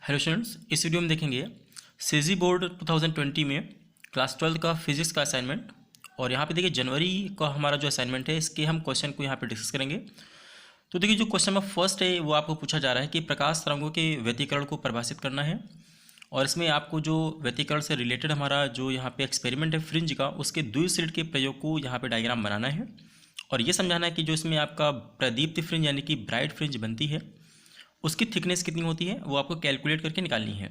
Hello students, इस video में देखेंगे सीजी बोर्ड 2020 में क्लास 12 का फिजिक्स का असाइनमेंट। और यहाँ पे देखिए जनवरी का हमारा जो असाइनमेंट है इसके हम क्वेश्चन को यहाँ पे डिस्कस करेंगे। तो देखिए जो क्वेश्चन नंबर फर्स्ट है वो आपको पूछा जा रहा है कि प्रकाश तरंगों के व्यतिकरण को परिभाषित करना है। और इसमें आपको जो व्यतिकरण से रिलेटेड हमारा जो यहाँ पे एक्सपेरिमेंट है फ्रिंज का, उसके द्विस्लिट के प्रयोग को यहाँ पे डायग्राम बनाना है और ये समझाना है कि जो इसमें आपका प्रदीप्त फ्रिंज यानी कि ब्राइट फ्रिंज बनती है उसकी थिकनेस कितनी होती है वो आपको कैलकुलेट करके निकालनी है।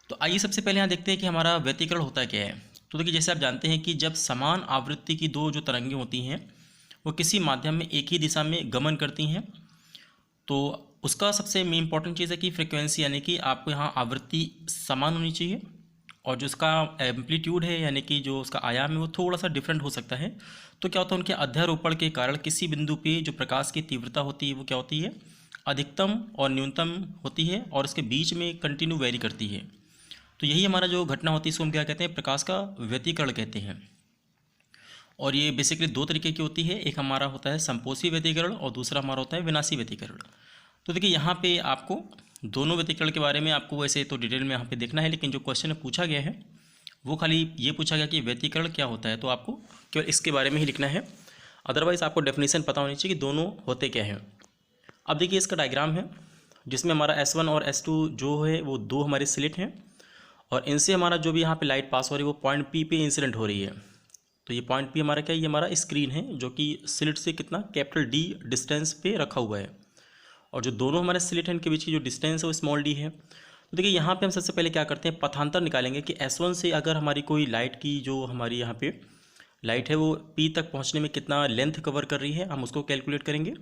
तो आइए सबसे पहले यहाँ देखते हैं कि हमारा व्यतिकरण होता क्या है। तो देखिए जैसे आप जानते हैं कि जब समान आवृत्ति की दो जो तरंगें होती हैं वो किसी माध्यम में एक ही दिशा में गमन करती हैं तो उसका सबसे इम्पॉर्टेंट चीज़ है कि फ्रिक्वेंसी यानी कि आपको यहाँ आवृत्ति समान होनी चाहिए और जो उसका एम्पलीट्यूड है यानी कि जो उसका आयाम है वो थोड़ा सा डिफरेंट हो सकता है। तो क्या होता है, उनके अध्यारोपण के कारण किसी बिंदु पे जो प्रकाश की तीव्रता होती है वो क्या होती है, अधिकतम और न्यूनतम होती है और इसके बीच में कंटिन्यू वेरी करती है। तो यही हमारा जो घटना होती है इसको हम क्या कहते हैं, प्रकाश का व्यतिकरण कहते हैं। और ये बेसिकली दो तरीके की होती है, एक हमारा होता है संपोषी व्यतिकरण और दूसरा हमारा होता है विनाशी व्यतिकरण। तो देखिए यहाँ पे आपको दोनों व्यतिकरण के बारे में आपको वैसे तो डिटेल में यहाँ पे देखना है, लेकिन जो क्वेश्चन में पूछा गया है वो खाली ये पूछा गया कि व्यतिकरण क्या होता है, तो आपको केवल इसके बारे में ही लिखना है। अदरवाइज़ आपको डेफिनेशन पता होनी चाहिए कि दोनों होते क्या हैं। अब देखिए इसका डायग्राम है जिसमें हमारा S1 और S2 जो है वो दो हमारे स्लिट हैं और इनसे हमारा जो भी यहाँ पे लाइट पास हो रही है वो पॉइंट P पे इंसिडेंट हो रही है। तो ये पॉइंट P हमारा क्या है, ये हमारा स्क्रीन है जो कि स्लिट से कितना कैपिटल D डिस्टेंस पे रखा हुआ है और जो दोनों हमारे स्लिट हैं इनके बीच की जो डिस्टेंस है वो स्मॉल d है। तो देखिए यहाँ पे हम सबसे पहले क्या करते हैं, पथांतर निकालेंगे कि S1 से अगर हमारी कोई लाइट की जो हमारी यहाँ पे लाइट है वो P तक पहुँचने में कितना लेंथ कवर कर रही है हम उसको कैलकुलेट करेंगे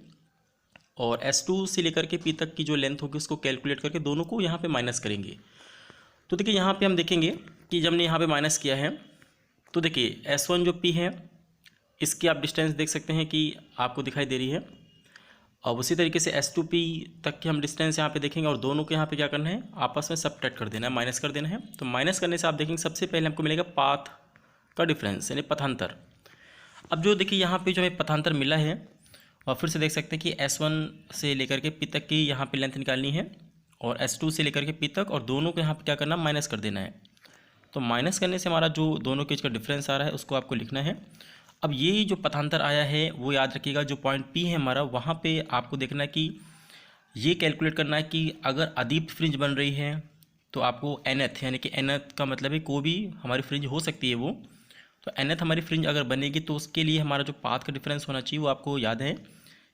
और S2 से लेकर के P तक की जो लेंथ होगी उसको कैलकुलेट करके दोनों को यहाँ पे माइनस करेंगे। तो देखिए यहाँ पे हम देखेंगे कि जब हमने यहाँ पे माइनस किया है तो देखिए S1 जो P है इसकी आप डिस्टेंस देख सकते हैं कि आपको दिखाई दे रही है। अब उसी तरीके से S2P तक की हम डिस्टेंस यहाँ पे देखेंगे और दोनों को यहाँ पे क्या करना है, आपस में सबट्रैक्ट कर देना है, माइनस कर देना है। तो माइनस करने से आप देखेंगे सबसे पहले हमको मिलेगा पाथ का डिफरेंस यानी पथांतर। अब जो देखिए यहाँ पे जो हमें पथांतर मिला है और फिर से देख सकते हैं कि S1 से लेकर के P तक की यहाँ पे लेंथ निकालनी है और S2 से लेकर के P तक और दोनों को यहाँ पे क्या करना, माइनस कर देना है। तो माइनस करने से हमारा जो दोनों के इसका डिफरेंस आ रहा है उसको आपको लिखना है। अब ये जो पथांतर आया है वो याद रखिएगा, जो पॉइंट P है हमारा वहाँ पे आपको देखना है कि ये कैलकुलेट करना है कि अगर अदीप्त फ्रिंज बन रही है तो आपको nth यानी कि nth का मतलब है कोई भी हमारी फ्रिंज हो सकती है वो, तो nth हमारी फ्रिंज अगर बनेगी तो उसके लिए हमारा जो पाथ का डिफरेंस होना चाहिए वो आपको याद है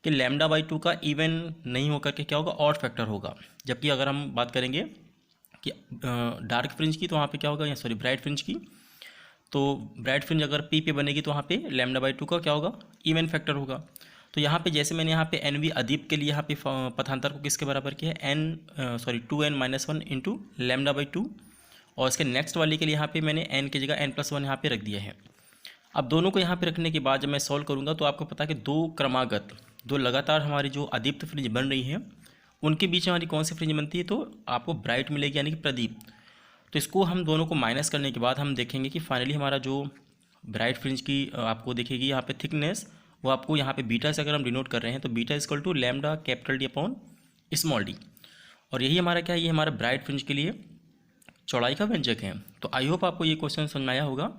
कि λ/2 का इवन नहीं होकर के क्या होगा, ऑड फैक्टर होगा। जबकि अगर हम बात करेंगे कि डार्क फ्रिंज की तो वहाँ पे क्या होगा, या सॉरी ब्राइट फ्रिंज की, तो ब्राइट फ्रिंज अगर P पे बनेगी तो वहाँ पे λ/2 का क्या होगा, इवन फैक्टर होगा। तो यहाँ पे जैसे मैंने यहाँ पे NV अदीप्त के लिए यहाँ पे पथांतर को किसके बराबर किया है, 2n-1 इंटू λ/2 और इसके नेक्स्ट वाले के लिए यहाँ पे मैंने n की जगह n+1 यहाँ पे रख दिया है। अब दोनों को यहाँ पे रखने के बाद जब मैं सॉल्व करूँगा तो आपको पता है कि दो क्रमागत, दो लगातार हमारी जो अदीप्त फ्रिंज बन रही है उनके बीच हमारी कौन सी फ्रिंज बनती है, तो आपको ब्राइट मिलेगी यानी कि प्रदीप्त। तो इसको हम दोनों को माइनस करने के बाद हम देखेंगे कि फाइनली हमारा जो ब्राइट फ्रिंज की आपको देखेगी यहाँ पे थिकनेस, वो आपको यहाँ पे बीटा से अगर हम डिनोट कर रहे हैं तो beta equal to lambda capital D upon small d। और यही हमारा क्या है, ये हमारा ब्राइट फ्रिंज के लिए चौड़ाई का व्यंजक है। तो आई होप आपको ये क्वेश्चन समझ में आया होगा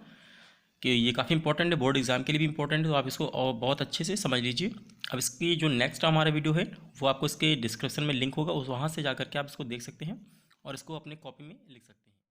कि ये काफ़ी इंपॉर्टेंट है, बोर्ड एग्जाम के लिए भी इंपॉर्टेंट है, तो आप इसको और बहुत अच्छे से समझ लीजिए। अब इसकी जो नेक्स्ट हमारा वीडियो है वो आपको इसके डिस्क्रिप्शन में लिंक होगा, उस वहाँ से जा करके आप इसको देख सकते हैं और इसको अपने कॉपी में लिख सकते हैं।